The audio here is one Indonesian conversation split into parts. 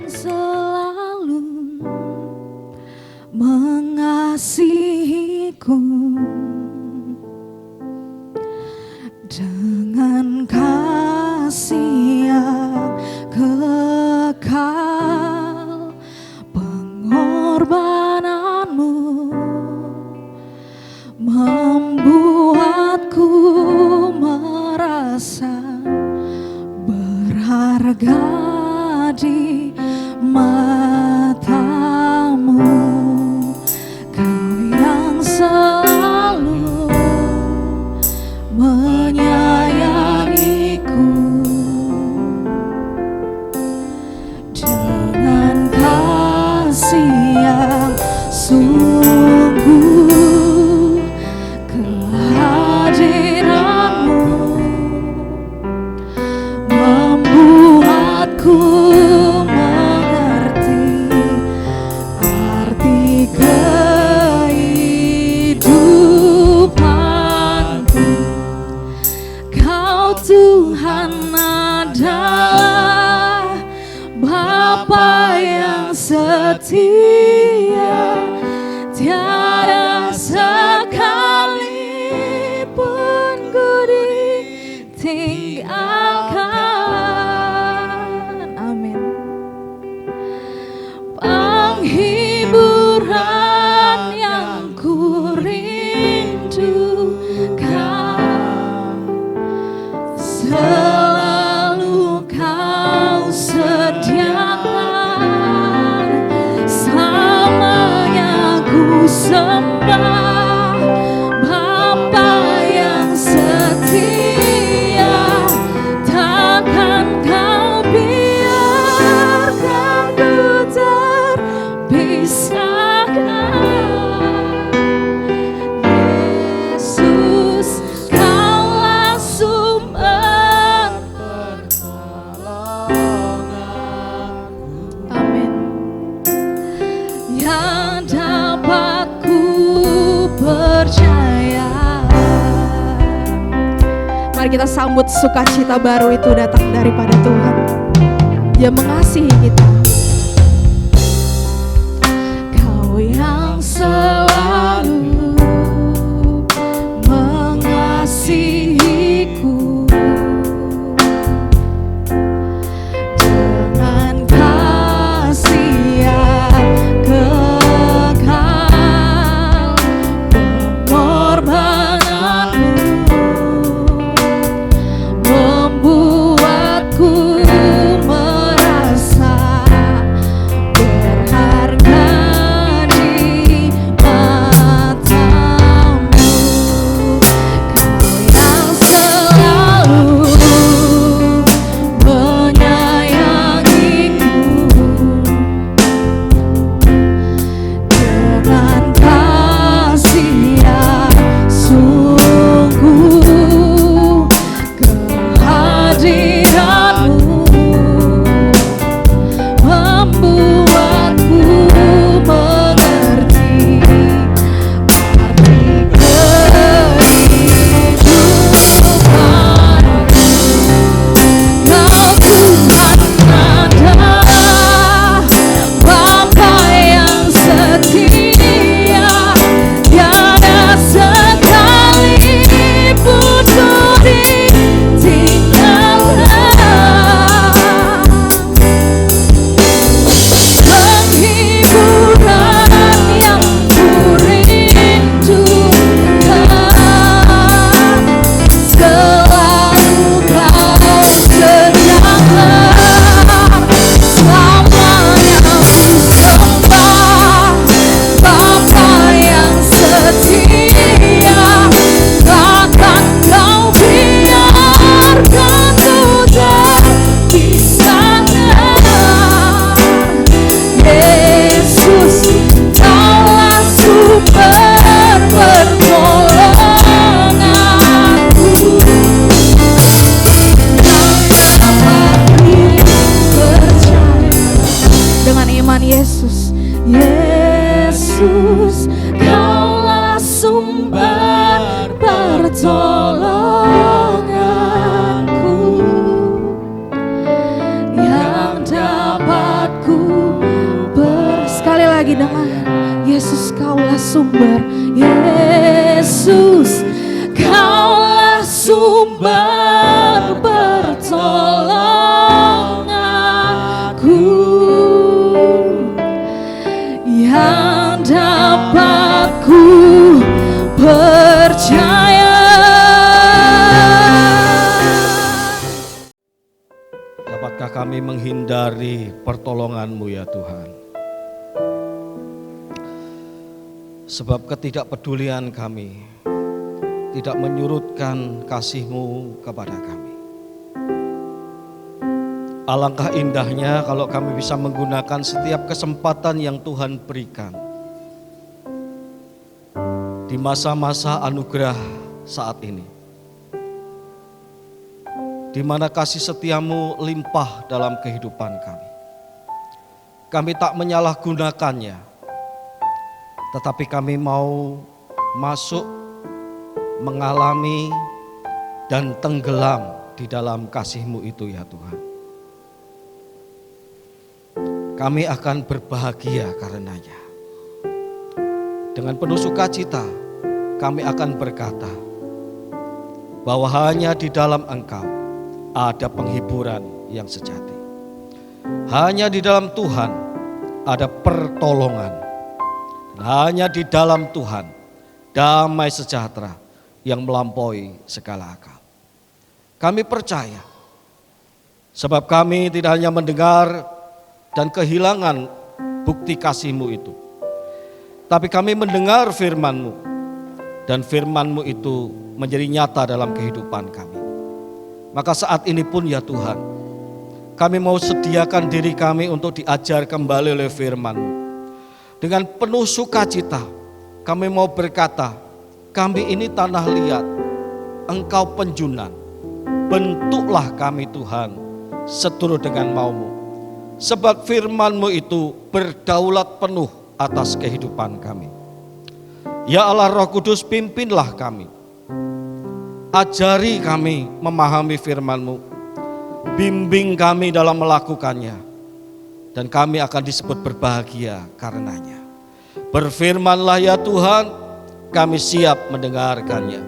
Selalu mengasihiku dengan kasih yang kekal, pengorbananmu membuatku merasa berharga di matamu. Kau yang selalu menyayangiku dengan kasih yang sungguh. Kehadiranmu membuatku mengerti arti kehidupanku. Kau Tuhan adalah Bapa yang setia, tiada sekalipun ku ditinggalkan. Amin. Penghiburan yang ku rindukan, selalu kau sediakan. Selamanya ku sembah Bapa yang setia, takkan kau biarkan ku terpisahkan. Yesus, Kaulah sumber pertolonganku. Amin. Yang dapat ku percaya. Mari kita sambut sukacita baru itu datang daripada Tuhan. Dia mengasihi kita. Kau yang selalu mengasihiku dengan kasih yang kekal, pengorbananmu membuatku merasa berharga di matamu. Kau yang selalu menyayangiku dengan kasih yang sungguh. Kehadiranmu membuatku mengerti arti kehidupanku. Kau Tuhan adalah Bapa yang setia, tiada sekalipun ku ditinggalkan. Penghiburan yang ku rindukan, selalu kau sediakan. Selamanya ku sembah Bapa yang setia, takkan kau biarkan ku terpisahkan. Yesus, Kaulah sumber pertolonganku. Yang dapat ku percaya. Dengan iman Yesus, Yesus, Kaulah sumber sumber, Yesus, Kaulah sumber pertolonganku, yang dapat ku percaya. Dapatkah kami menghindari pertolongan-Mu ya Tuhan? Sebab ketidakpedulian kami tidak menyurutkan kasih-Mu kepada kami. Alangkah indahnya kalau kami bisa menggunakan setiap kesempatan yang Tuhan berikan di masa-masa anugerah saat ini, di mana kasih setia-Mu limpah dalam kehidupan kami. Kami tak menyalahgunakannya, tetapi kami mau masuk, mengalami, dan tenggelam di dalam kasih-Mu itu ya Tuhan. Kami akan berbahagia karenanya. Dengan penuh sukacita kami akan berkata bahwa hanya di dalam Engkau ada penghiburan yang sejati. Hanya di dalam Tuhan ada pertolongan. Dan hanya di dalam Tuhan damai sejahtera yang melampaui segala akal. Kami percaya, sebab kami tidak hanya mendengar dan kehilangan bukti kasih-Mu itu, tapi kami mendengar firman-Mu, dan firman-Mu itu menjadi nyata dalam kehidupan kami. Maka saat ini pun ya Tuhan, kami mau sediakan diri kami untuk diajar kembali oleh firman-Mu. Dengan penuh sukacita kami mau berkata, kami ini tanah liat, Engkau penjunan, bentuklah kami Tuhan seturut dengan mau-Mu. Sebab firman-Mu itu berdaulat penuh atas kehidupan kami. Ya Allah Roh Kudus, pimpinlah kami. Ajari kami memahami firman-Mu. Bimbing kami dalam melakukannya. Dan kami akan disebut berbahagia karenanya. Berfirmanlah ya Tuhan, kami siap mendengarkannya.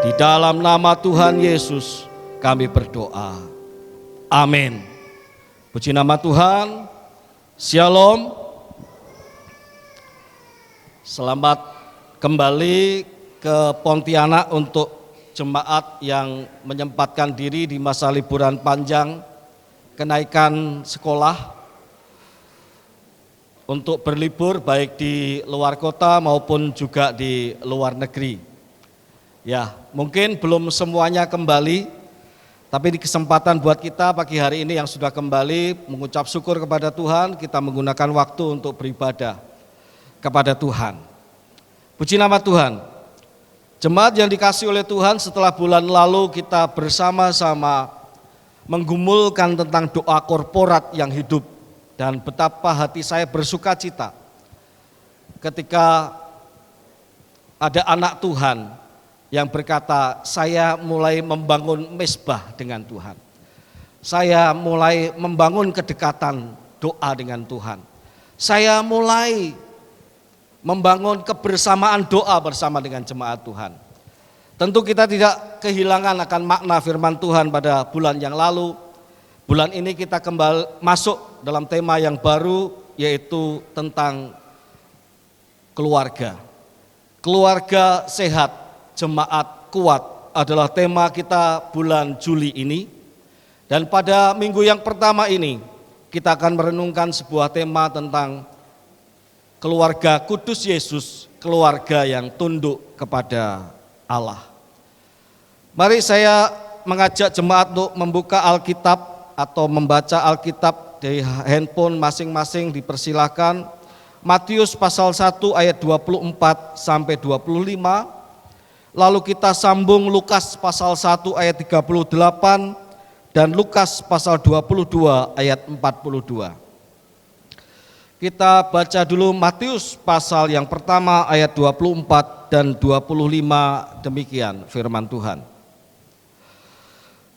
Di dalam nama Tuhan Yesus kami berdoa. Amin. Puji nama Tuhan. Shalom. Selamat kembali ke Pontianak untuk jemaat yang menyempatkan diri di masa liburan panjang kenaikan sekolah untuk berlibur baik di luar kota maupun juga di luar negeri. Ya, mungkin belum semuanya kembali, tapi di kesempatan buat kita pagi hari ini yang sudah kembali mengucap syukur kepada Tuhan, kita menggunakan waktu untuk beribadah kepada Tuhan. Puji nama Tuhan. Jemaat yang dikasihi oleh Tuhan, setelah bulan lalu kita bersama-sama menggumulkan tentang doa korporat yang hidup, dan betapa hati saya bersuka cita ketika ada anak Tuhan yang berkata, saya mulai membangun mezbah dengan Tuhan. Saya mulai membangun kedekatan doa dengan Tuhan. Saya mulai membangun kebersamaan doa bersama dengan jemaat Tuhan. Tentu kita tidak kehilangan akan makna firman Tuhan pada bulan yang lalu. Bulan ini kita kembali masuk dalam tema yang baru, yaitu tentang keluarga. Keluarga sehat, jemaat kuat adalah tema kita bulan Juli ini. Dan pada minggu yang pertama ini kita akan merenungkan sebuah tema tentang keluarga kudus Yesus, keluarga yang tunduk kepada Allah. Mari saya mengajak jemaat untuk membuka Alkitab atau membaca Alkitab dari handphone masing-masing, dipersilakan. Matius pasal 1 ayat 24 sampai 25. Lalu kita sambung Lukas pasal 1 ayat 38 dan Lukas pasal 22 ayat 42. Kita baca dulu Matius pasal yang pertama ayat 24 dan 25, demikian firman Tuhan.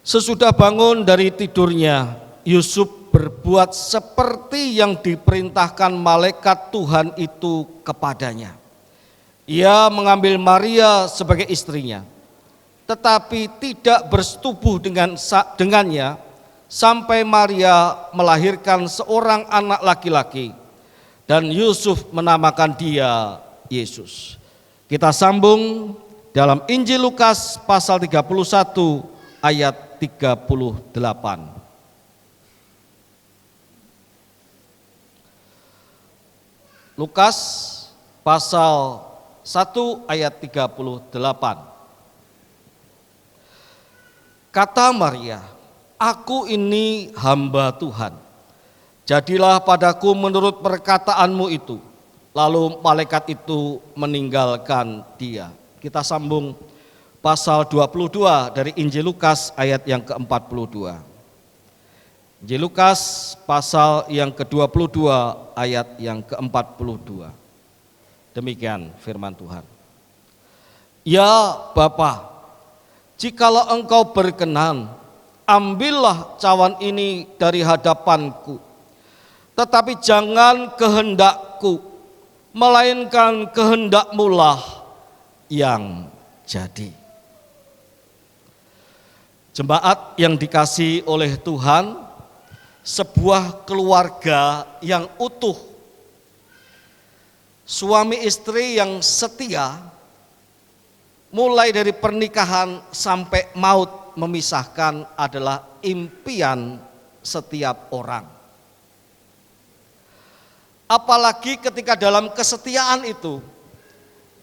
Sesudah bangun dari tidurnya, Yusuf berbuat seperti yang diperintahkan malaikat Tuhan itu kepadanya. Ia mengambil Maria sebagai istrinya, tetapi tidak bersetubuh dengannya sampai Maria melahirkan seorang anak laki-laki dan Yusuf menamakan dia Yesus. Kita sambung dalam Injil Lukas pasal 31 ayat 38. Lukas pasal 1 ayat 38. Kata Maria, "Aku ini hamba Tuhan. Jadilah padaku menurut perkataanmu itu." Lalu malaikat itu meninggalkan dia. Kita sambung pasal 22 dari Injil Lukas ayat yang ke-42. Injil Lukas pasal yang ke-22 ayat yang ke-42. Demikian firman Tuhan. "Ya Bapa, jikalau engkau berkenan, ambillah cawan ini dari hadapanku. Tetapi jangan kehendakku, melainkan kehendak-Mu-lah yang jadi." Jemaat yang dikasihi oleh Tuhan, sebuah keluarga yang utuh, suami istri yang setia, mulai dari pernikahan sampai maut memisahkan adalah impian setiap orang. Apalagi ketika dalam kesetiaan itu,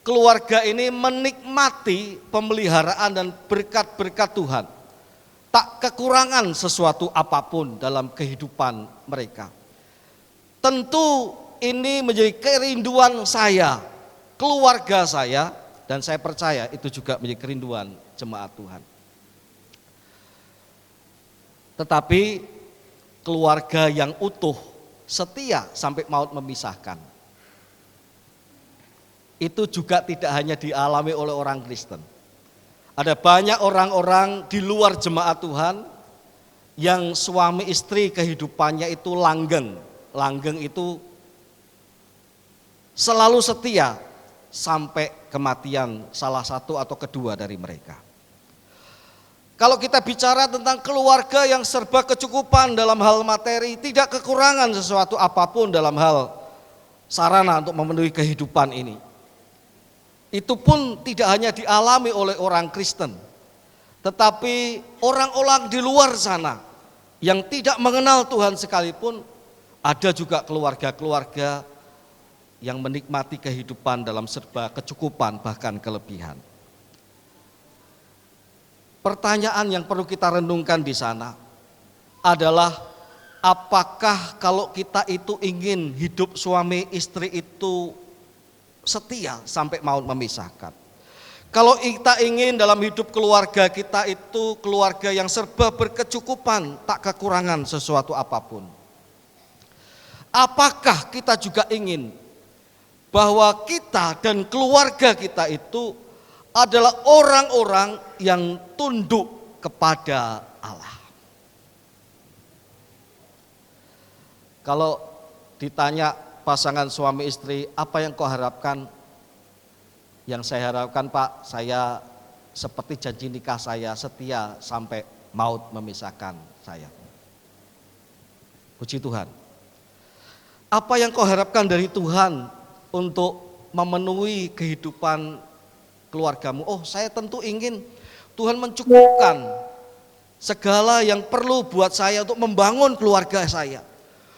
keluarga ini menikmati pemeliharaan dan berkat-berkat Tuhan. Tak kekurangan sesuatu apapun dalam kehidupan mereka. Tentu ini menjadi kerinduan saya, keluarga saya, dan saya percaya itu juga menjadi kerinduan jemaat Tuhan. Tetapi keluarga yang utuh, setia sampai maut memisahkan, itu juga tidak hanya dialami oleh orang Kristen. Ada banyak orang-orang di luar jemaat Tuhan yang suami istri kehidupannya itu langgeng. Langgeng itu selalu setia sampai kematian salah satu atau kedua dari mereka. Kalau kita bicara tentang keluarga yang serba kecukupan dalam hal materi, tidak kekurangan sesuatu apapun dalam hal sarana untuk memenuhi kehidupan ini. Itu pun tidak hanya dialami oleh orang Kristen, tetapi orang-orang di luar sana yang tidak mengenal Tuhan sekalipun, ada juga keluarga-keluarga yang menikmati kehidupan dalam serba kecukupan bahkan kelebihan. Pertanyaan yang perlu kita renungkan di sana adalah, apakah kalau kita itu ingin hidup suami istri itu setia sampai maut memisahkan? Kalau kita ingin dalam hidup keluarga kita itu keluarga yang serba berkecukupan, tak kekurangan sesuatu apapun, apakah kita juga ingin bahwa kita dan keluarga kita itu adalah orang-orang yang tunduk kepada Allah? Kalau ditanya pasangan suami istri, apa yang kau harapkan? Yang saya harapkan, Pak, saya seperti janji nikah saya, setia sampai maut memisahkan saya. Puji Tuhan. Apa yang kau harapkan dari Tuhan untuk memenuhi kehidupan keluargamu? Oh, saya tentu ingin Tuhan mencukupkan segala yang perlu buat saya untuk membangun keluarga saya,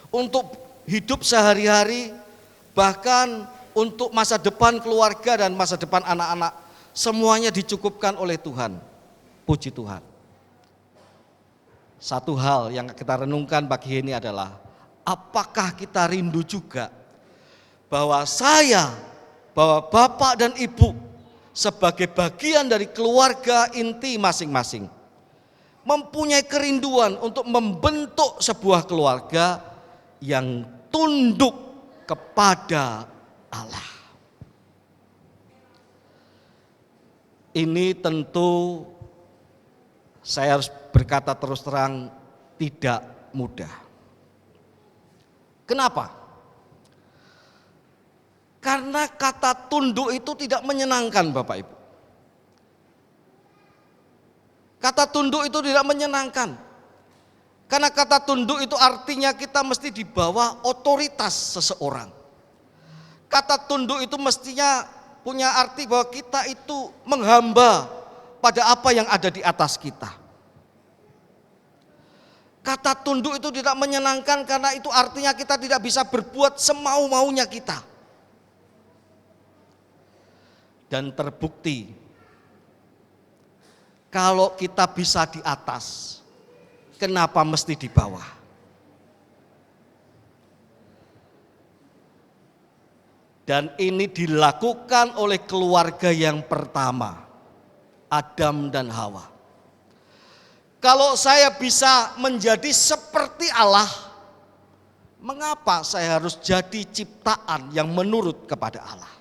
untuk hidup sehari-hari, bahkan untuk masa depan keluarga dan masa depan anak-anak, semuanya dicukupkan oleh Tuhan. Puji Tuhan. Satu hal yang kita renungkan pagi ini adalah, apakah kita rindu juga bahwa bahwa bapak dan ibu sebagai bagian dari keluarga inti masing-masing mempunyai kerinduan untuk membentuk sebuah keluarga yang tunduk kepada Allah. Ini tentu saya harus berkata terus terang tidak mudah. Kenapa? Karena kata tunduk itu tidak menyenangkan Bapak Ibu. Kata tunduk itu tidak menyenangkan. Karena kata tunduk itu artinya kita mesti di bawah otoritas seseorang. Kata tunduk itu mestinya punya arti bahwa kita itu menghamba pada apa yang ada di atas kita. Kata tunduk itu tidak menyenangkan karena itu artinya kita tidak bisa berbuat semau-maunya kita. Dan terbukti kalau kita bisa di atas, kenapa mesti di bawah? Dan ini dilakukan oleh keluarga yang pertama, Adam dan Hawa. Kalau saya bisa menjadi seperti Allah, mengapa saya harus jadi ciptaan yang menurut kepada Allah?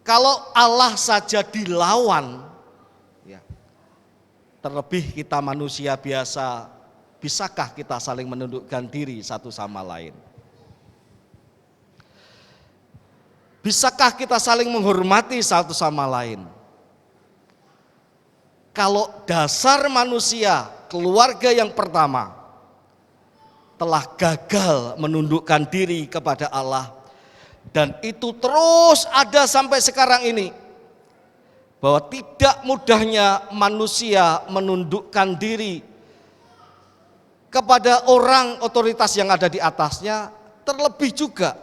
Kalau Allah saja dilawan, ya, terlebih kita manusia biasa, bisakah kita saling menundukkan diri satu sama lain? Bisakah kita saling menghormati satu sama lain? Kalau dasar manusia, keluarga yang pertama, telah gagal menundukkan diri kepada Allah, dan itu terus ada sampai sekarang ini, bahwa tidak mudahnya manusia menundukkan diri kepada orang otoritas yang ada di atasnya, terlebih juga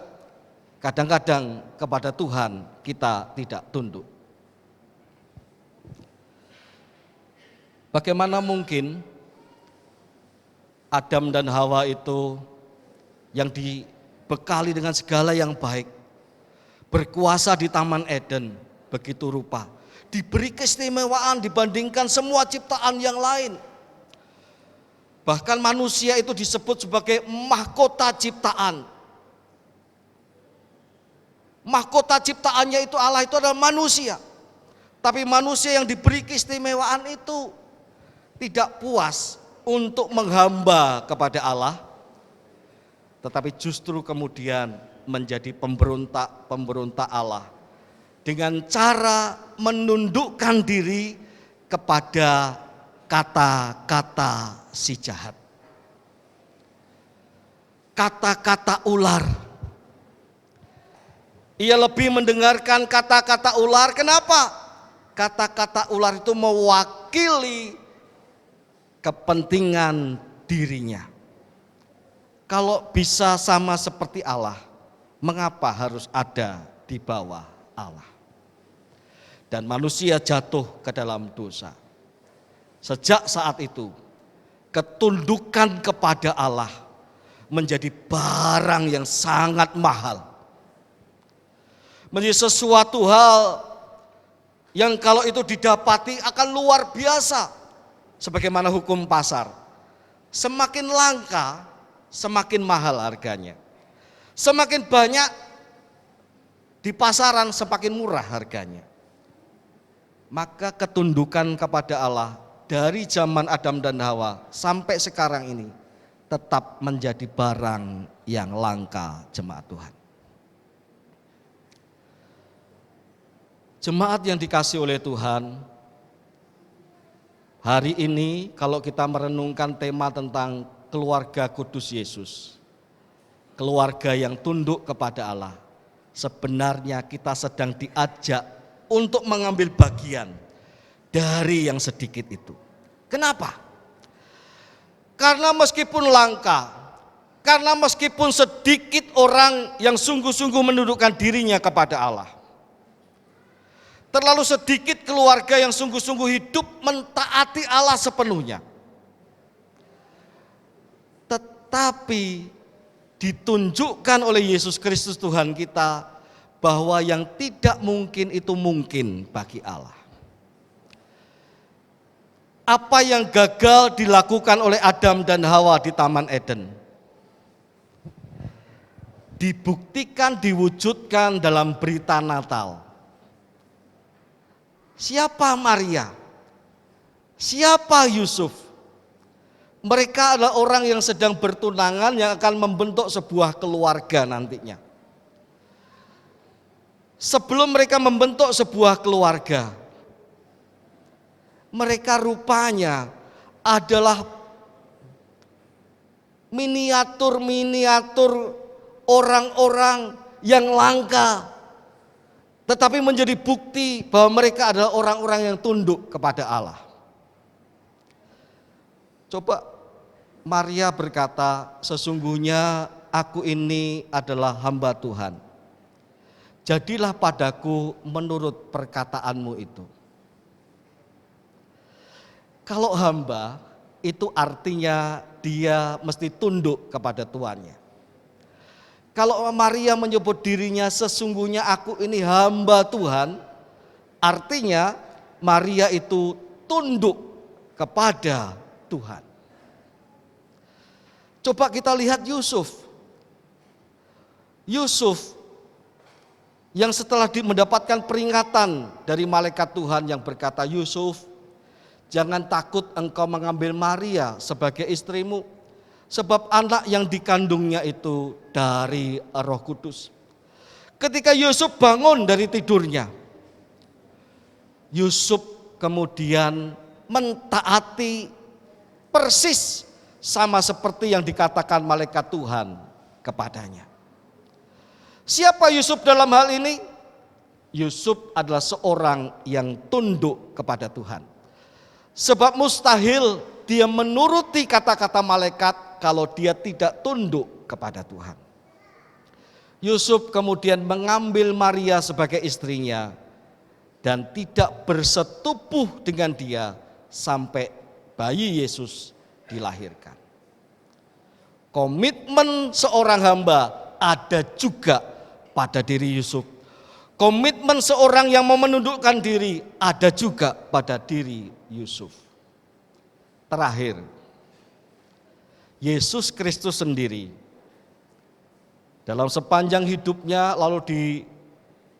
kadang-kadang kepada Tuhan kita tidak tunduk. Bagaimana mungkin Adam dan Hawa itu yang dibekali dengan segala yang baik, berkuasa di Taman Eden, begitu rupa, diberi keistimewaan dibandingkan semua ciptaan yang lain. Bahkan manusia itu disebut sebagai mahkota ciptaan. Mahkota ciptaannya itu Allah itu adalah manusia. Tapi manusia yang diberi keistimewaan itu tidak puas untuk menghamba kepada Allah, tetapi justru kemudian menjadi pemberontak Allah dengan cara menundukkan diri kepada kata-kata si jahat. Kata-kata ular. Ia lebih mendengarkan kata-kata ular. Kenapa? Kata-kata ular itu mewakili kepentingan dirinya. Kalau bisa sama seperti Allah, mengapa harus ada di bawah Allah? Dan manusia jatuh ke dalam dosa. Sejak saat itu, ketundukan kepada Allah menjadi barang yang sangat mahal. Menjadi sesuatu hal yang kalau itu didapati akan luar biasa. Sebagaimana hukum pasar, semakin langka semakin mahal harganya. Semakin banyak di pasaran semakin murah harganya. Maka ketundukan kepada Allah dari zaman Adam dan Hawa sampai sekarang ini tetap menjadi barang yang langka, jemaat Tuhan. Jemaat yang dikasihi oleh Tuhan, hari ini kalau kita merenungkan tema tentang keluarga kudus Yesus, keluarga yang tunduk kepada Allah, sebenarnya kita sedang diajak untuk mengambil bagian dari yang sedikit itu. Kenapa? Karena meskipun langka, karena meskipun sedikit orang yang sungguh-sungguh menundukkan dirinya kepada Allah, terlalu sedikit keluarga yang sungguh-sungguh hidup mentaati Allah sepenuhnya. Tetapi ditunjukkan oleh Yesus Kristus Tuhan kita bahwa yang tidak mungkin itu mungkin bagi Allah. Apa yang gagal dilakukan oleh Adam dan Hawa di Taman Eden dibuktikan, diwujudkan dalam berita Natal. Siapa Maria? Siapa Yusuf? Mereka adalah orang yang sedang bertunangan yang akan membentuk sebuah keluarga nantinya. Sebelum mereka membentuk sebuah keluarga, mereka rupanya adalah miniatur-miniatur orang-orang yang langka, tetapi menjadi bukti bahwa mereka adalah orang-orang yang tunduk kepada Allah. Coba Maria berkata, sesungguhnya aku ini adalah hamba Tuhan. Jadilah padaku menurut perkataanmu itu. Kalau hamba itu artinya dia mesti tunduk kepada tuannya. Kalau Maria menyebut dirinya sesungguhnya aku ini hamba Tuhan, artinya Maria itu tunduk kepada Tuhan. Coba kita lihat Yusuf. Yusuf yang setelah mendapatkan peringatan dari malaikat Tuhan yang berkata, Yusuf, jangan takut engkau mengambil Maria sebagai istrimu, sebab anak yang dikandungnya itu dari Roh Kudus. Ketika Yusuf bangun dari tidurnya, Yusuf kemudian mentaati persis sama seperti yang dikatakan malaikat Tuhan kepadanya. Siapa Yusuf dalam hal ini? Yusuf adalah seorang yang tunduk kepada Tuhan. Sebab mustahil dia menuruti kata-kata malaikat kalau dia tidak tunduk kepada Tuhan. Yusuf kemudian mengambil Maria sebagai istrinya dan tidak bersetubuh dengan dia sampai bayi Yesus dilahirkan. Komitmen seorang hamba ada juga pada diri Yusuf. Komitmen seorang yang mau menundukkan diri ada juga pada diri Yusuf. Terakhir, Yesus Kristus sendiri dalam sepanjang hidupnya lalu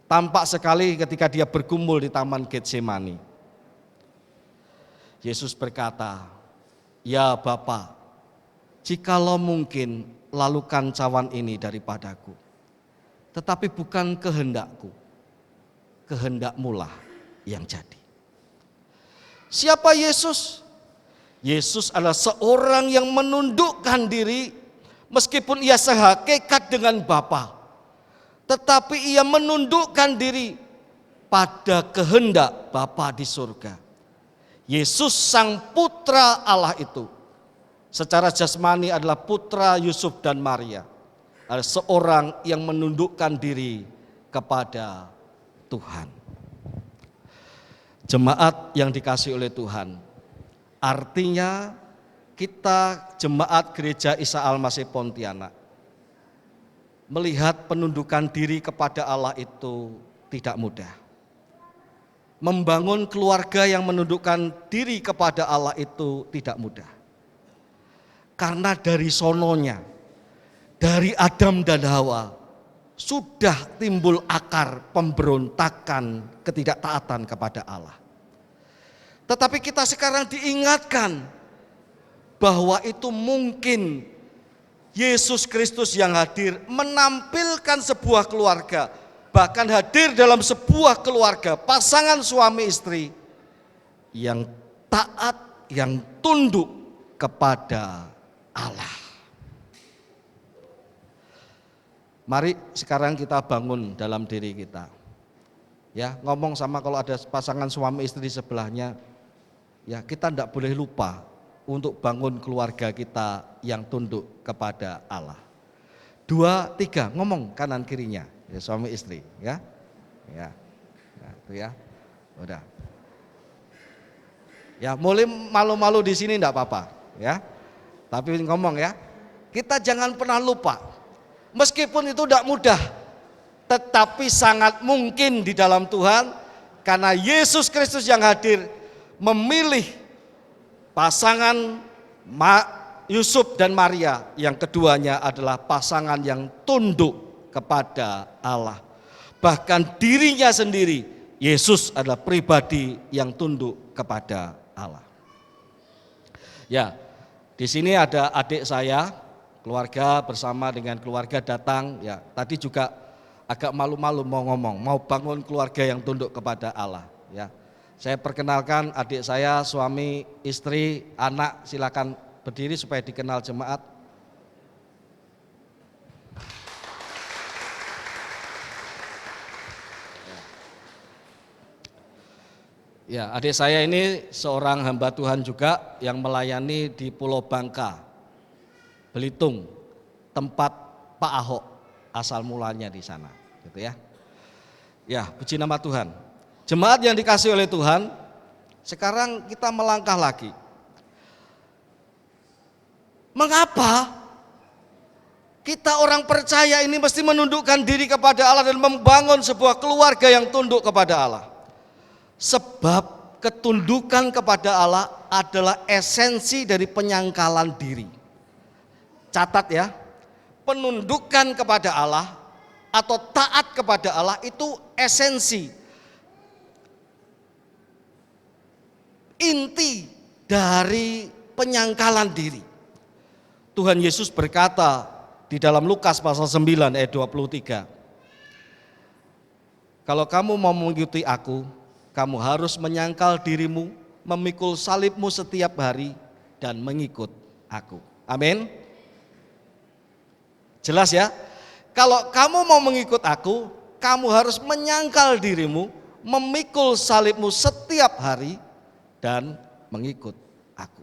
tampak sekali ketika dia bergumul di Taman Getsemani. Yesus berkata, ya Bapa, jikalau mungkin lalukan cawan ini daripadaku. Tetapi bukan kehendakku, kehendakmulah yang jadi. Siapa Yesus? Yesus adalah seorang yang menundukkan diri meskipun ia sehakikat dengan Bapa. Tetapi ia menundukkan diri pada kehendak Bapa di surga. Yesus sang putra Allah itu secara jasmani adalah putra Yusuf dan Maria. Ada seorang yang menundukkan diri kepada Tuhan. Jemaat yang dikasihi oleh Tuhan, artinya kita jemaat Gereja Isa Al-Masih Pontianak melihat penundukan diri kepada Allah itu tidak mudah. Membangun keluarga yang menundukkan diri kepada Allah itu tidak mudah. Karena dari sononya, dari Adam dan Hawa sudah timbul akar pemberontakan ketidaktaatan kepada Allah. Tetapi kita sekarang diingatkan bahwa itu mungkin Yesus Kristus yang hadir menampilkan sebuah keluarga, bahkan hadir dalam sebuah keluarga pasangan suami istri yang taat, yang tunduk kepada Allah. Mari sekarang kita bangun dalam diri kita. Ya, ngomong sama kalau ada pasangan suami istri sebelahnya, ya kita tidak boleh lupa untuk bangun keluarga kita yang tunduk kepada Allah. 2, 3, ngomong kanan kirinya, ya, suami istri, ya. Ya. Nah, itu ya. Udah. Ya, mulai malu-malu di sini enggak apa-apa, ya. Tapi ngomong ya. Kita jangan pernah lupa. Meskipun itu tidak mudah, tetapi sangat mungkin di dalam Tuhan, karena Yesus Kristus yang hadir memilih pasangan Yusuf dan Maria, yang keduanya adalah pasangan yang tunduk kepada Allah. Bahkan dirinya sendiri, Yesus adalah pribadi yang tunduk kepada Allah. Ya, Di sini ada adik saya, keluarga bersama dengan keluarga datang. Ya, tadi juga agak malu-malu mau ngomong, mau bangun keluarga yang tunduk kepada Allah. Ya, saya perkenalkan adik saya, suami, istri, anak. Silakan berdiri supaya dikenal jemaat. Ya, adik saya ini seorang hamba Tuhan juga yang melayani di Pulau Bangka, Belitung, tempat Pak Ahok asal mulanya di sana, gitu ya. Ya, puji nama Tuhan. Jemaat yang dikasihi oleh Tuhan, sekarang kita melangkah lagi. Mengapa kita orang percaya ini mesti menundukkan diri kepada Allah dan membangun sebuah keluarga yang tunduk kepada Allah? Sebab ketundukan kepada Allah adalah esensi dari penyangkalan diri. Catat ya, penundukan kepada Allah atau taat kepada Allah itu esensi, inti dari penyangkalan diri. Tuhan Yesus berkata di dalam Lukas pasal 9 ayat 23, kalau kamu mau mengikuti aku, kamu harus menyangkal dirimu, memikul salibmu setiap hari, dan mengikut aku. Amin. Jelas ya? Kalau kamu mau mengikut aku, kamu harus menyangkal dirimu, memikul salibmu setiap hari, dan mengikut aku.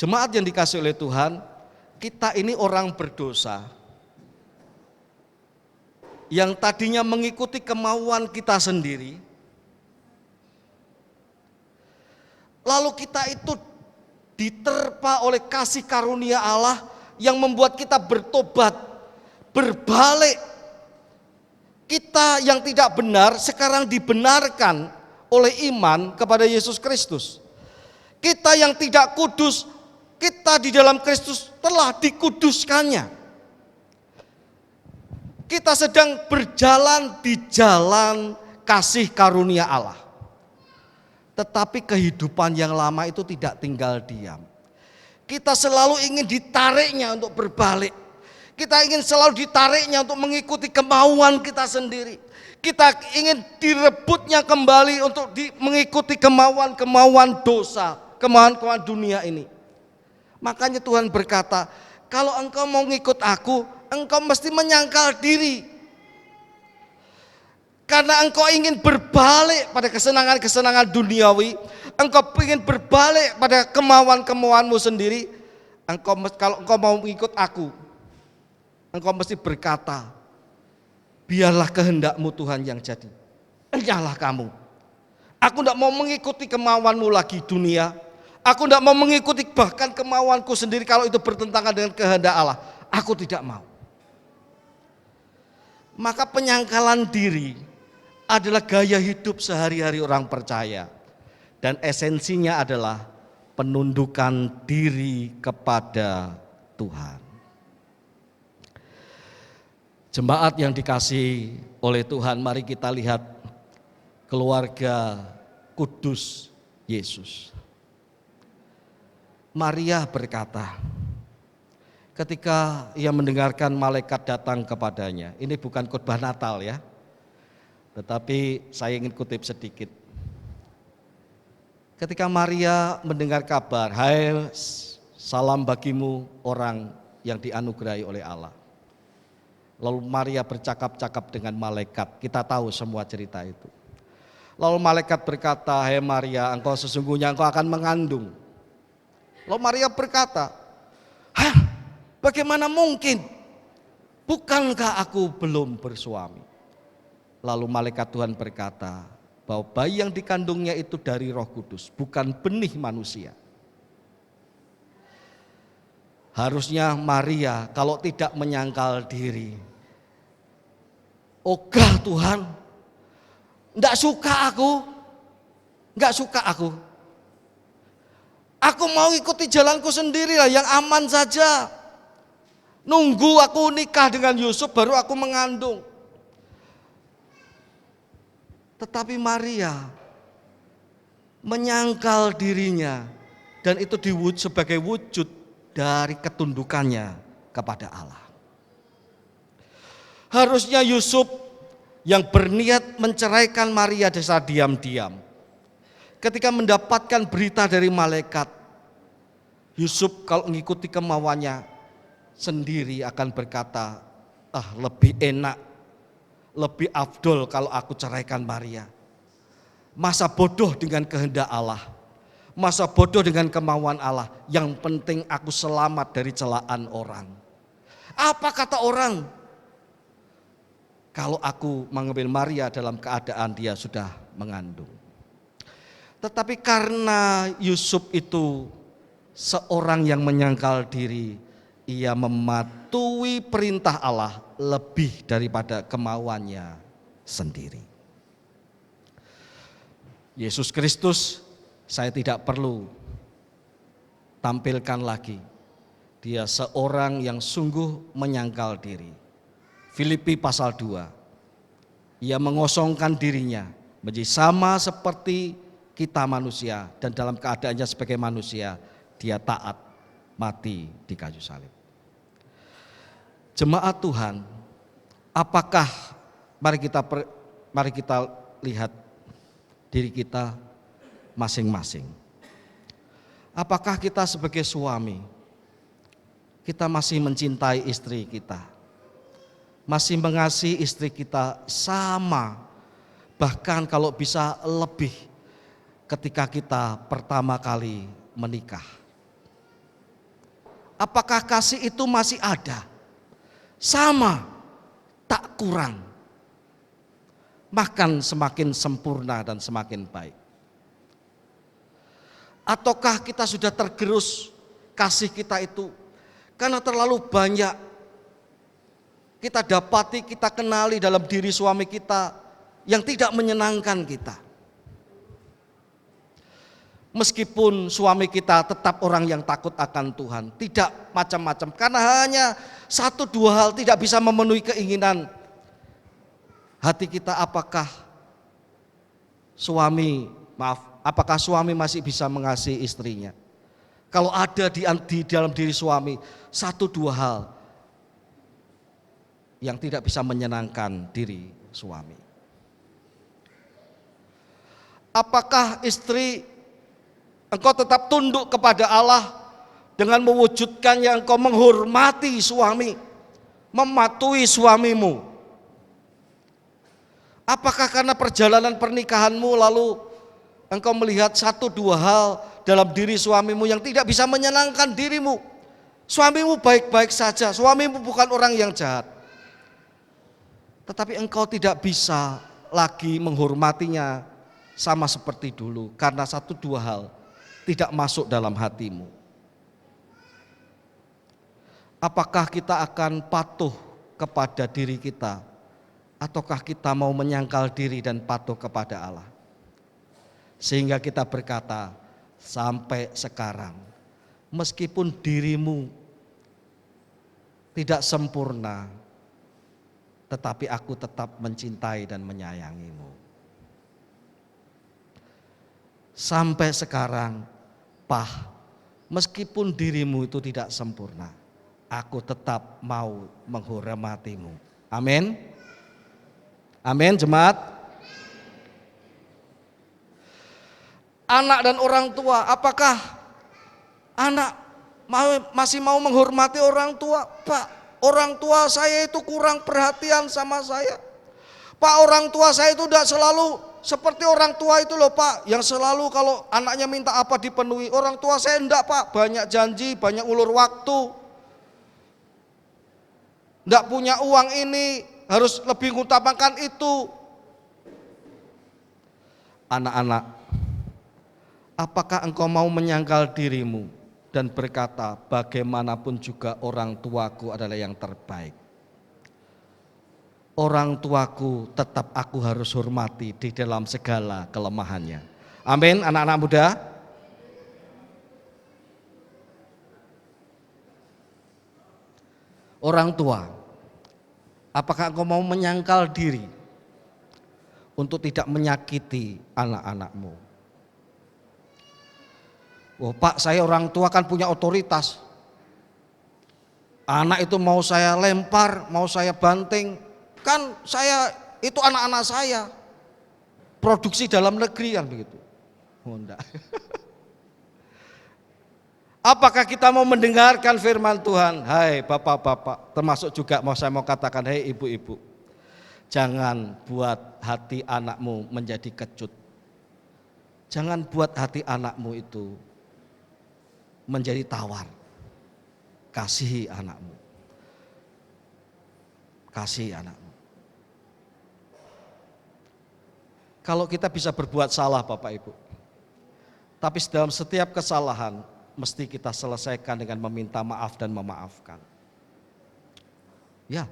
Jemaat yang dikasihi oleh Tuhan, kita ini orang berdosa, yang tadinya mengikuti kemauan kita sendiri, lalu kita itu diterpa oleh kasih karunia Allah yang membuat kita bertobat, berbalik. Kita yang tidak benar sekarang dibenarkan oleh iman kepada Yesus Kristus. Kita yang tidak kudus, kita di dalam Kristus telah dikuduskannya. Kita sedang berjalan di jalan kasih karunia Allah. Tetapi kehidupan yang lama itu tidak tinggal diam. Kita selalu ingin ditariknya untuk berbalik. Kita ingin selalu ditariknya untuk mengikuti kemauan kita sendiri. Kita ingin direbutnya kembali untuk mengikuti kemauan-kemauan dosa, kemauan-kemauan dunia ini. Makanya Tuhan berkata, kalau engkau mau ngikut aku, engkau mesti menyangkal diri. Karena engkau ingin berbalik pada kesenangan-kesenangan duniawi, engkau ingin berbalik pada kemauan-kemauanmu sendiri, kalau engkau mau mengikut aku, engkau mesti berkata, biarlah kehendakmu Tuhan yang jadi, enyahlah kamu. Aku tidak mau mengikuti kemauanmu lagi dunia, aku tidak mau mengikuti bahkan kemauanku sendiri kalau itu bertentangan dengan kehendak Allah, aku tidak mau. Maka penyangkalan diri adalah gaya hidup sehari-hari orang percaya. Dan esensinya adalah penundukan diri kepada Tuhan. Jemaat yang dikasihi oleh Tuhan, mari kita lihat keluarga kudus Yesus. Maria berkata, ketika ia mendengarkan malaikat datang kepadanya, ini bukan khotbah Natal ya, tetapi saya ingin kutip sedikit. Ketika Maria mendengar kabar, hai salam bagimu orang yang dianugerahi oleh Allah. Lalu Maria bercakap-cakap dengan malaikat, kita tahu semua cerita itu. Lalu malaikat berkata, hai Maria, engkau sesungguhnya engkau akan mengandung. Lalu Maria berkata, bagaimana mungkin? Bukankah aku belum bersuami? Lalu malaikat Tuhan berkata bahwa bayi yang dikandungnya itu dari Roh Kudus, bukan benih manusia. Harusnya Maria kalau tidak menyangkal diri, ogah Tuhan, enggak suka aku. Aku mau ikuti jalanku sendiri lah yang aman saja. Nunggu aku nikah dengan Yusuf baru aku mengandung. Tetapi Maria menyangkal dirinya dan itu sebagai wujud dari ketundukannya kepada Allah. Harusnya Yusuf yang berniat menceraikan Maria secara diam-diam, ketika mendapatkan berita dari malaikat, Yusuf kalau mengikuti kemauannya sendiri akan berkata, lebih enak, lebih afdol kalau aku ceraikan Maria. Masa bodoh dengan kehendak Allah, masa bodoh dengan kemauan Allah, yang penting aku selamat dari celaan orang. Apa kata orang kalau aku mengambil Maria dalam keadaan dia sudah mengandung? Tetapi karena Yusuf itu seorang yang menyangkal diri, ia mematuhi perintah Allah lebih daripada kemauannya sendiri. Yesus Kristus saya tidak perlu tampilkan lagi. Dia seorang yang sungguh menyangkal diri. Filipi pasal 2. Ia mengosongkan dirinya menjadi sama seperti kita manusia, dan dalam keadaannya sebagai manusia dia taat mati di kayu salib. Jemaat Tuhan, apakah mari kita lihat diri kita masing-masing. Apakah kita sebagai suami, kita masih mencintai istri kita, masih mengasihi istri kita sama, bahkan kalau bisa lebih ketika kita pertama kali menikah? Apakah kasih itu masih ada? Sama, tak kurang. Bahkan semakin sempurna dan semakin baik. Ataukah kita sudah tergerus kasih kita itu karena terlalu banyak kita dapati, kita kenali dalam diri suami kita yang tidak menyenangkan kita. Meskipun suami kita tetap orang yang takut akan Tuhan, tidak macam-macam, karena hanya 1-2 hal tidak bisa memenuhi keinginan hati kita. Apakah suami masih bisa mengasihi istrinya? Kalau ada di dalam diri suami 1-2 hal yang tidak bisa menyenangkan diri suami. Apakah istri engkau tetap tunduk kepada Allah dengan mewujudkan yang engkau menghormati suami, mematuhi suamimu? Apakah karena perjalanan pernikahanmu lalu engkau melihat 1-2 hal dalam diri suamimu yang tidak bisa menyenangkan dirimu? Suamimu baik-baik saja, suamimu bukan orang yang jahat, tetapi engkau tidak bisa lagi menghormatinya sama seperti dulu karena 1-2 hal tidak masuk dalam hatimu. Apakah kita akan patuh kepada diri kita, ataukah kita mau menyangkal diri dan patuh kepada Allah? Sehingga kita berkata, sampai sekarang meskipun dirimu tidak sempurna, tetapi aku tetap mencintai dan menyayangimu. Sampai sekarang, meskipun dirimu itu tidak sempurna, aku tetap mau menghormatimu. Amin. Amin, jemaat. Anak dan orang tua, apakah anak masih mau menghormati orang tua? Pak, orang tua saya itu kurang perhatian sama saya. Pak, orang tua saya itu tidak selalu seperti orang tua itu loh Pak, yang selalu kalau anaknya minta apa dipenuhi. Orang tua saya enggak Pak, banyak janji, banyak ulur waktu, enggak punya uang ini, harus lebih mengutamakan itu. Anak-anak, apakah engkau mau menyangkal dirimu dan berkata, bagaimanapun juga orang tuaku adalah yang terbaik? Orang tuaku tetap aku harus hormati di dalam segala kelemahannya. Amin, anak-anak muda. Orang tua, apakah engkau mau menyangkal diri untuk tidak menyakiti anak-anakmu? Oh Pak, saya orang tua kan punya otoritas. Anak itu mau saya lempar, mau saya banting, kan saya itu anak-anak saya. Produksi dalam negeri kan begitu. Oh enggak. Apakah kita mau mendengarkan firman Tuhan? Hai bapak-bapak, termasuk juga saya mau katakan, hai ibu-ibu. Jangan buat hati anakmu menjadi kecut. Jangan buat hati anakmu itu menjadi tawar. Kasihi anakmu. Kasihi anakmu. Kalau kita bisa berbuat salah Bapak Ibu, tapi dalam setiap kesalahan mesti kita selesaikan dengan meminta maaf dan memaafkan. Ya,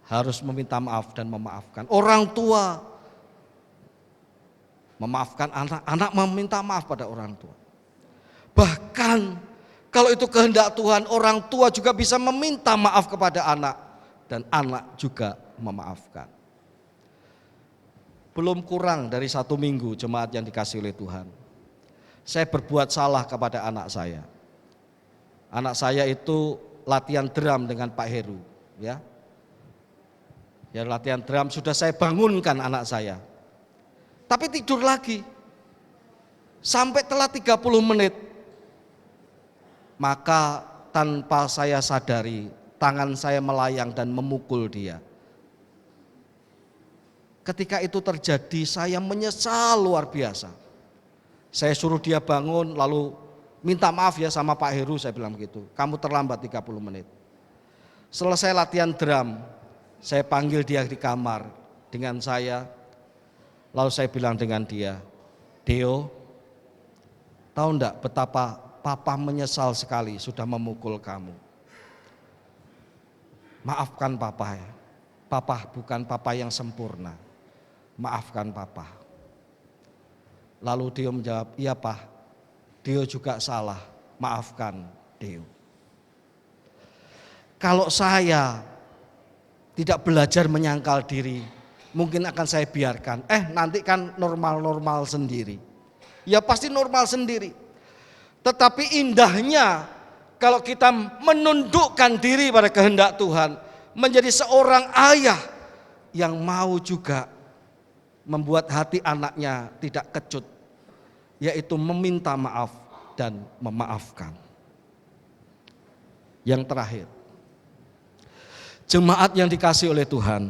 harus meminta maaf dan memaafkan. Orang tua memaafkan anak, anak meminta maaf pada orang tua. Bahkan kalau itu kehendak Tuhan, orang tua juga bisa meminta maaf kepada anak dan anak juga memaafkan. Belum kurang dari 1 minggu jemaat yang dikasihi oleh Tuhan, saya berbuat salah kepada anak saya. Anak saya itu latihan drum dengan Pak Heru, ya. Ya latihan drum sudah saya bangunkan anak saya. Tapi tidur lagi. Sampai telah 30 menit. Maka tanpa saya sadari, tangan saya melayang dan memukul dia. Ketika itu terjadi, saya menyesal luar biasa. Saya suruh dia bangun, lalu minta maaf ya sama Pak Heru, saya bilang begitu. Kamu terlambat 30 menit. Selesai latihan drum, saya panggil dia di kamar dengan saya. Lalu saya bilang dengan dia, Deo, tahu enggak betapa Papa menyesal sekali sudah memukul kamu. Maafkan Papa ya. Papa bukan Papa yang sempurna. Maafkan Papa. Lalu Deo menjawab, iya Pak, Deo juga salah. Maafkan Deo. Kalau saya tidak belajar menyangkal diri, mungkin akan saya biarkan. Nanti kan normal-normal sendiri. Ya pasti normal sendiri. Tetapi indahnya kalau kita menundukkan diri pada kehendak Tuhan, menjadi seorang ayah yang mau juga membuat hati anaknya tidak kecut, yaitu meminta maaf dan memaafkan. Yang terakhir, jemaat yang dikasihi oleh Tuhan,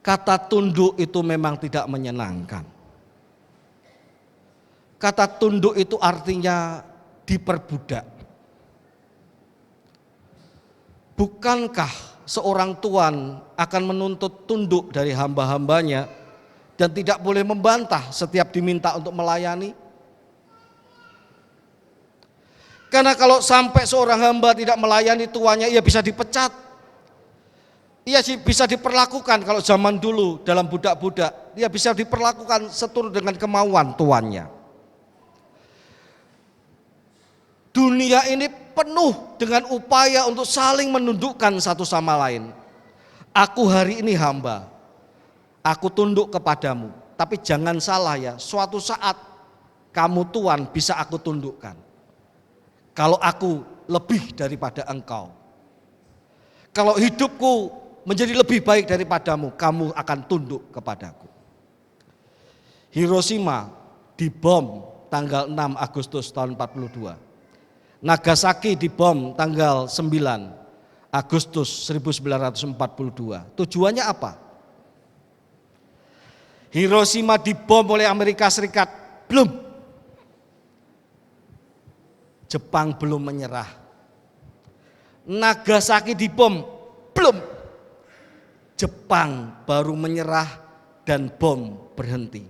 kata tunduk itu memang tidak menyenangkan. Kata tunduk itu artinya diperbudak. Bukankah seorang tuan akan menuntut tunduk dari hamba-hambanya dan tidak boleh membantah setiap diminta untuk melayani? Karena kalau sampai seorang hamba tidak melayani tuannya, ia bisa dipecat. Ia bisa diperlakukan kalau zaman dulu dalam budak-budak, dia bisa diperlakukan seturut dengan kemauan tuannya. Dunia ini penuh dengan upaya untuk saling menundukkan satu sama lain. Aku hari ini hamba, aku tunduk kepadamu. Tapi jangan salah ya, suatu saat kamu tuan bisa aku tundukkan. Kalau aku lebih daripada engkau. Kalau hidupku menjadi lebih baik daripadamu, kamu akan tunduk kepadaku. Hiroshima dibom tanggal 6 Agustus tahun 42. Nagasaki dibom tanggal 9 Agustus 1942. Tujuannya apa? Hiroshima dibom oleh Amerika Serikat, belum. Jepang belum menyerah. Nagasaki dibom, belum. Jepang baru menyerah dan bom berhenti.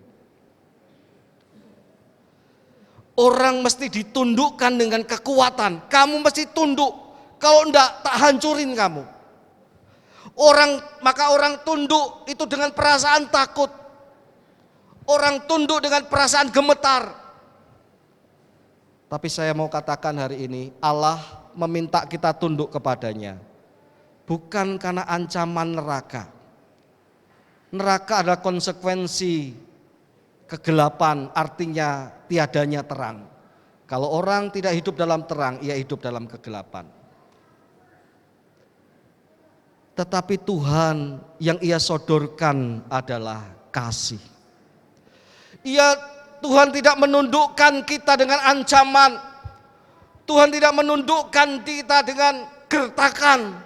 Orang mesti ditundukkan dengan kekuatan. Kamu mesti tunduk. Kalau enggak, tak hancurin kamu. Maka orang tunduk itu dengan perasaan takut. Orang tunduk dengan perasaan gemetar. Tapi saya mau katakan hari ini, Allah meminta kita tunduk kepadanya. Bukan karena ancaman neraka. Neraka adalah konsekuensi kegelapan artinya tiadanya terang. Kalau orang tidak hidup dalam terang, ia hidup dalam kegelapan. Tetapi Tuhan yang ia sodorkan adalah kasih. Tuhan tidak menundukkan kita dengan ancaman. Tuhan tidak menundukkan kita dengan gertakan.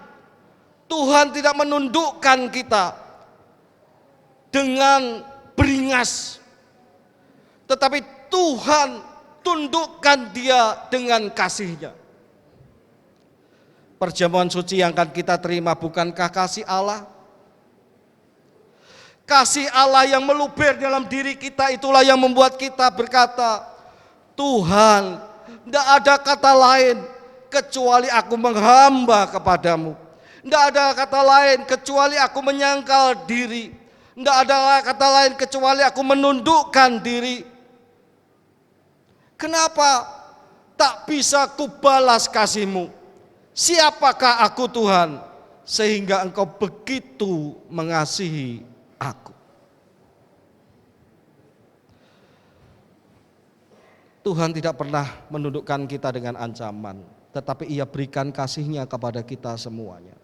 Tuhan tidak menundukkan kita dengan beringas. Tetapi Tuhan tundukkan dia dengan kasih-Nya. Perjamuan suci yang akan kita terima bukankah kasih Allah? Kasih Allah yang meluber dalam diri kita itulah yang membuat kita berkata, Tuhan, tidak ada kata lain kecuali aku menghamba kepadamu. Tidak ada kata lain kecuali aku menyangkal diri. Tidak ada kata lain kecuali aku menundukkan diri. Kenapa tak bisa kubalas kasih-Mu? Siapakah aku Tuhan sehingga Engkau begitu mengasihi aku? Tuhan tidak pernah menundukkan kita dengan ancaman, tetapi Ia berikan kasih-Nya kepada kita semuanya.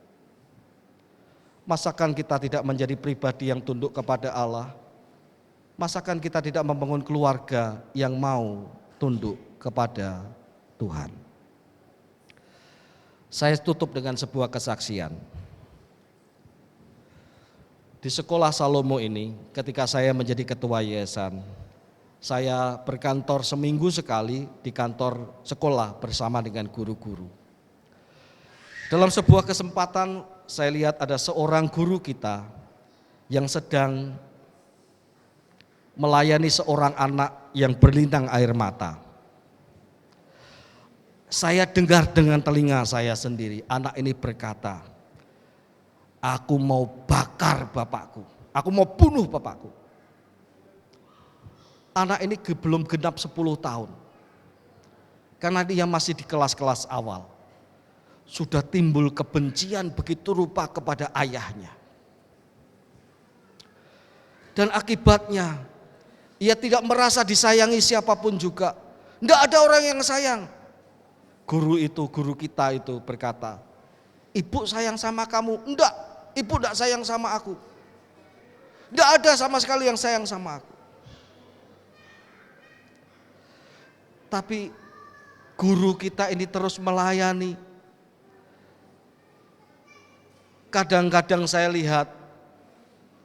Masakan kita tidak menjadi pribadi yang tunduk kepada Allah? Masakan kita tidak membangun keluarga yang mau tunduk kepada Tuhan? Saya tutup dengan sebuah kesaksian. Di sekolah Salomo ini, ketika saya menjadi ketua yayasan, saya berkantor seminggu sekali di kantor sekolah bersama dengan guru-guru. Dalam sebuah kesempatan saya lihat ada seorang guru kita yang sedang melayani seorang anak yang berlintang air mata. Saya dengar dengan telinga saya sendiri, anak ini berkata, aku mau bakar bapakku, aku mau bunuh bapakku. Anak ini belum genap 10 tahun, karena dia masih di kelas-kelas awal. Sudah timbul kebencian begitu rupa kepada ayahnya. Dan akibatnya, ia tidak merasa disayangi siapapun juga. Tidak ada orang yang sayang. Guru kita itu berkata, ibu sayang sama kamu. Enggak, ibu enggak sayang sama aku. Enggak ada sama sekali yang sayang sama aku. Tapi guru kita ini terus melayani. Kadang-kadang saya lihat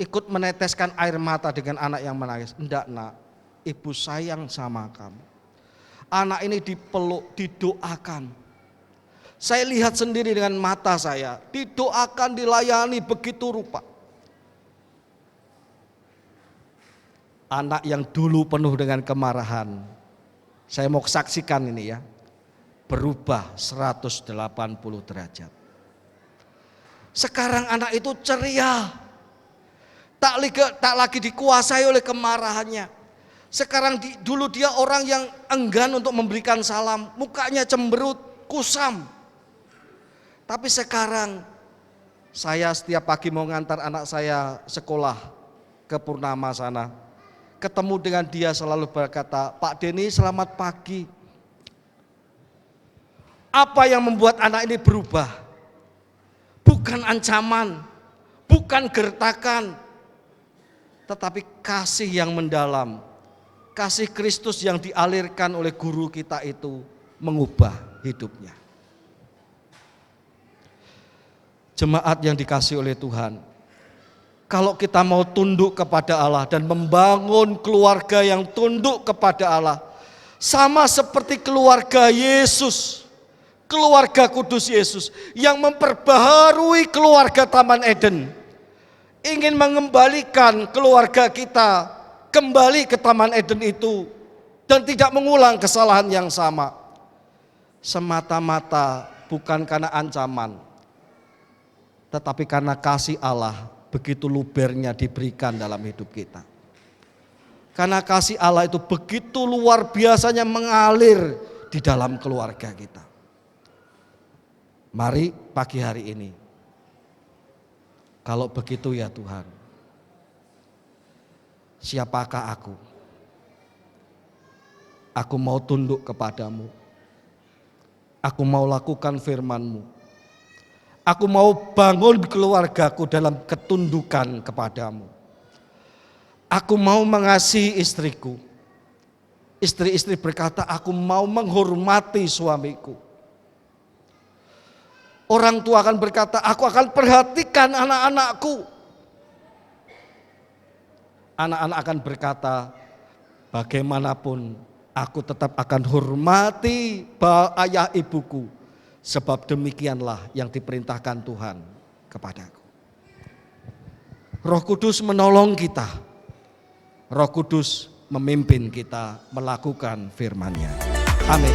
ikut meneteskan air mata dengan anak yang menangis. Enggak nak, ibu sayang sama kamu. Anak ini dipeluk, didoakan. Saya lihat sendiri dengan mata saya, didoakan, dilayani begitu rupa. Anak yang dulu penuh dengan kemarahan, saya mau saksikan ini ya, berubah 180 derajat. Sekarang anak itu ceria, tak lagi dikuasai oleh kemarahannya. Sekarang dulu dia orang yang enggan untuk memberikan salam, mukanya cemberut, kusam. Tapi sekarang saya setiap pagi mau ngantar anak saya sekolah ke Purnama sana, ketemu dengan dia selalu berkata, Pak Denny selamat pagi. Apa yang membuat anak ini berubah? Bukan ancaman, bukan gertakan, tetapi kasih yang mendalam. Kasih Kristus yang dialirkan oleh guru kita itu mengubah hidupnya. Jemaat yang dikasihi oleh Tuhan, kalau kita mau tunduk kepada Allah dan membangun keluarga yang tunduk kepada Allah, sama seperti keluarga Yesus, keluarga kudus Yesus yang memperbaharui keluarga Taman Eden, ingin mengembalikan keluarga kita kembali ke Taman Eden itu dan tidak mengulang kesalahan yang sama. Semata-mata bukan karena ancaman, tetapi karena kasih Allah begitu lubernya diberikan dalam hidup kita. Karena kasih Allah itu begitu luar biasanya mengalir di dalam keluarga kita. Mari pagi hari ini, kalau begitu ya Tuhan, siapakah aku Aku mau tunduk kepadamu. Aku mau lakukan firman-Mu. Aku mau bangun keluargaku dalam ketundukan kepadamu. Aku mau mengasihi istriku. Istri-istri berkata, aku mau menghormati suamiku. Orang tua akan berkata, aku akan perhatikan anak-anakku. Anak-anak akan berkata, bagaimanapun aku tetap akan hormati ayah ibuku. Sebab demikianlah yang diperintahkan Tuhan kepadaku. Roh Kudus menolong kita. Roh Kudus memimpin kita melakukan firman-Nya. Amin.